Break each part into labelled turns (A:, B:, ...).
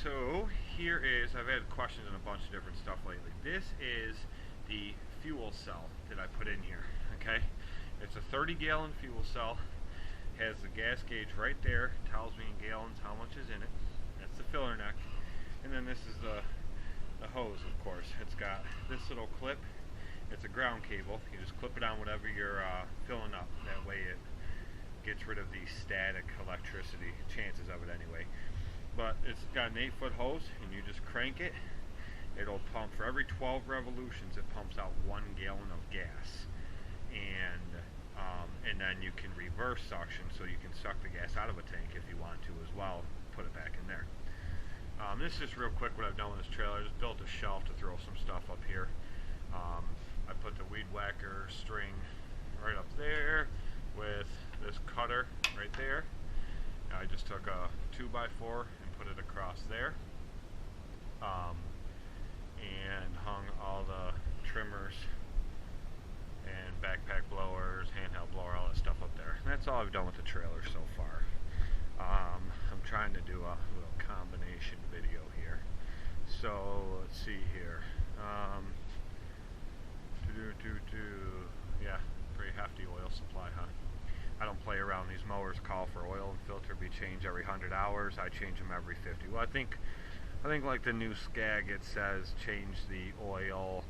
A: So here is, I've had questions on a bunch of different stuff lately. This is the fuel cell that I put in here, okay? It's a 30-gallon fuel cell, has the gas gauge right there, tells me in gallons how much is in it. That's the filler neck. And then this is the hose, of course. It's got this little clip. It's a ground cable. You just clip it on whatever you're filling up. That way it gets rid of the static electricity, chances of it anyway. But it's got an 8-foot hose, and you just crank it. It'll pump for every 12 revolutions. It pumps out 1 gallon of gas, and then you can reverse suction, so you can suck the gas out of a tank if you want to as well. Put it back in there. This is just real quick what I've done with this trailer. I just built a shelf to throw some stuff up here. I put the weed whacker string right up there with this cutter right there. I just took a 2x4 and put it across there, and hung all the trimmers and backpack blowers, handheld blower, all that stuff up there. And that's all I've done with the trailer so far. I'm trying to do a little combination video here. So let's see here. Yeah, pretty hefty oil supply, huh? I don't play around. These mowers call for oil and filter be changed every 100 hours. I change them every 50. Well, I think like the new Scag, it says change the oil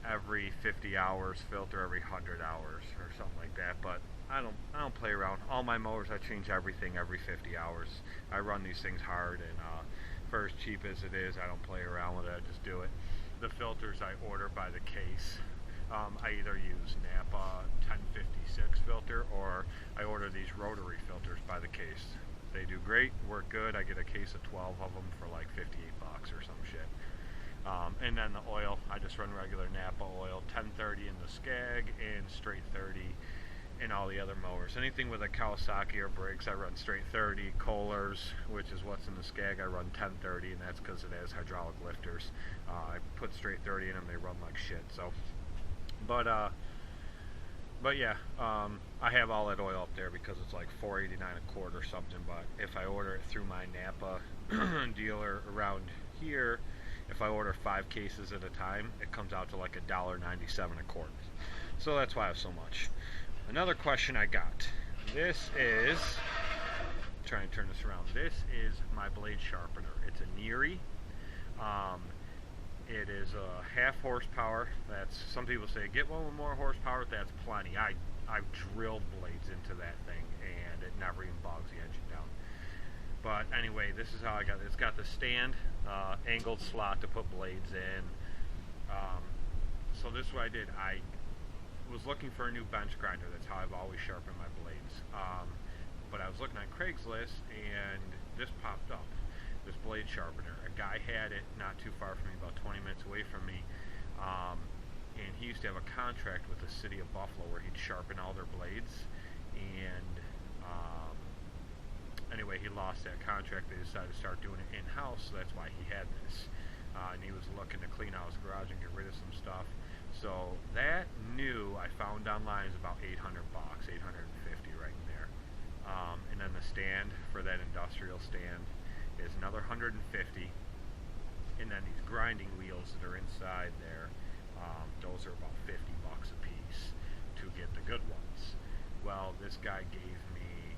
A: every 50 hours, filter every 100 hours or something like that. But I don't play around. All my mowers, I change everything every 50 hours. I run these things hard, and for as cheap as it is, I don't play around with it. I just do it. The filters I order by the case. I either use Napa 1056 filter, or I order these rotary filters by the case. They do great, work good. I get a case of 12 of them for like 58 bucks or some shit. And then the oil, I just run regular Napa oil, 1030 in the Scag and straight 30 in all the other mowers. Anything with a Kawasaki or brakes, I run straight 30. Kohlers, which is what's in the Scag, I run 1030, and that's because it has hydraulic lifters. I put straight 30 in them, they run like shit. So, but yeah, I have all that oil up there because it's like $4.89 a quart or something. But if I order it through my Napa dealer around here, if I order 5 cases at a time, it comes out to like $1.97 a quart. So that's why I have so much. Another question I got. This is, try and turn this around. This is my blade sharpener. It's a Neary. It is a half horsepower. That's, some people say get one with more horsepower. That's plenty. I've drilled blades into that thing, and it never even bogs the engine down. But anyway, this is how I got it. It's got the stand, angled slot to put blades in. So this is what I did. I was looking for a new bench grinder. That's how I've always sharpened my blades. But I was looking on Craigslist, and this popped up. This blade sharpener. A guy had it not too far from me, about 20 minutes away from me, and he used to have a contract with the city of Buffalo where he'd sharpen all their blades, and anyway, he lost that contract. They decided to start doing it in-house, so that's why he had this, and he was looking to clean out his garage and get rid of some stuff. So that new I found online is about 800 bucks, 850 right in there, and then the stand for that industrial stand is another 150, and then these grinding wheels that are inside there, those are about 50 bucks a piece to get the good ones. Well, this guy gave me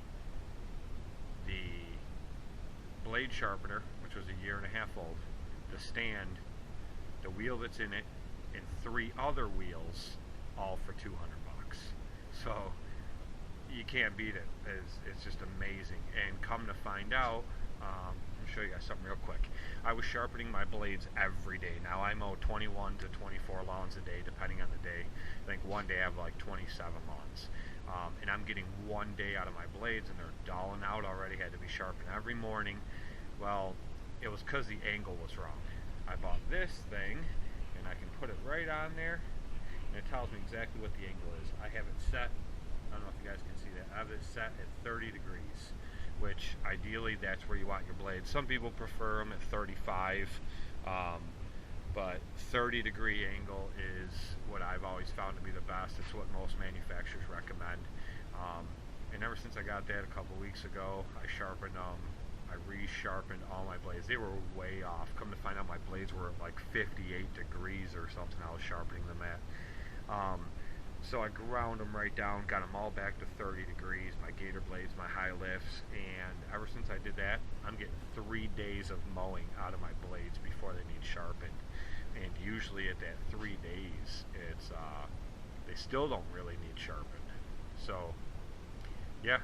A: the blade sharpener, which was 1.5 years old, the stand, the wheel that's in it, and 3 other wheels, all for 200 bucks. So you can't beat it. It's just amazing. And come to find out, I'll show you guys something real quick. I was sharpening my blades every day. Now I mow 21 to 24 lawns a day, depending on the day. I think one day I have like 27 lawns. And I'm getting 1 day out of my blades, and they're dulling out already. Had to be sharpened every morning. Well, it was because the angle was wrong. I bought this thing, and I can put it right on there, and it tells me exactly what the angle is. I have it set, I don't know if you guys can see that, I have it set at 30 degrees, which ideally that's where you want your blades. Some people prefer them at 35, but 30-degree angle is what I've always found to be the best. It's what most manufacturers recommend. And ever since I got that a couple weeks ago, I sharpened them I re-sharpened all my blades. They were way off. Come to find out, my blades were like 58 degrees or something I was sharpening them at. So I ground them right down, got them all back to 30 degrees, my gator blades, my high lifts, and ever since I did that, I'm getting 3 days of mowing out of my blades before they need sharpened. And usually at that 3 days, it's they still don't really need sharpened. So yeah,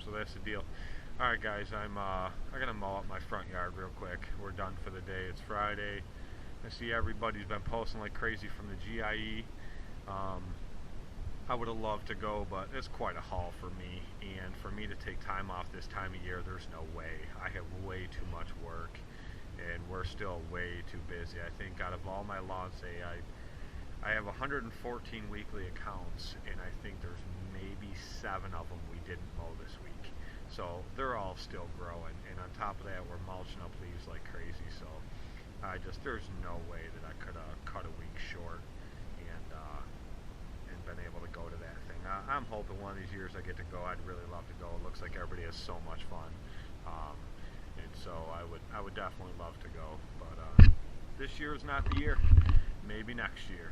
A: so that's the deal. Alright guys, I gotta mow up my front yard real quick. We're done for the day. It's Friday. I see everybody's been posting like crazy from the GIE. I would have loved to go, but it's quite a haul for me, and for me to take time off this time of year, there's no way. I have way too much work, and we're still way too busy. I think out of all my lawn say, I have 114 weekly accounts, and I think there's maybe 7 of them we didn't mow this week. So they're all still growing, and on top of that, we're mulching up leaves like crazy. So there's no way that I could have cut a week short and been able to go to that thing. I'm hoping one of these years I get to go. I'd really love to go. It looks like everybody has so much fun, and so I would definitely love to go. But this year is not the year. Maybe next year.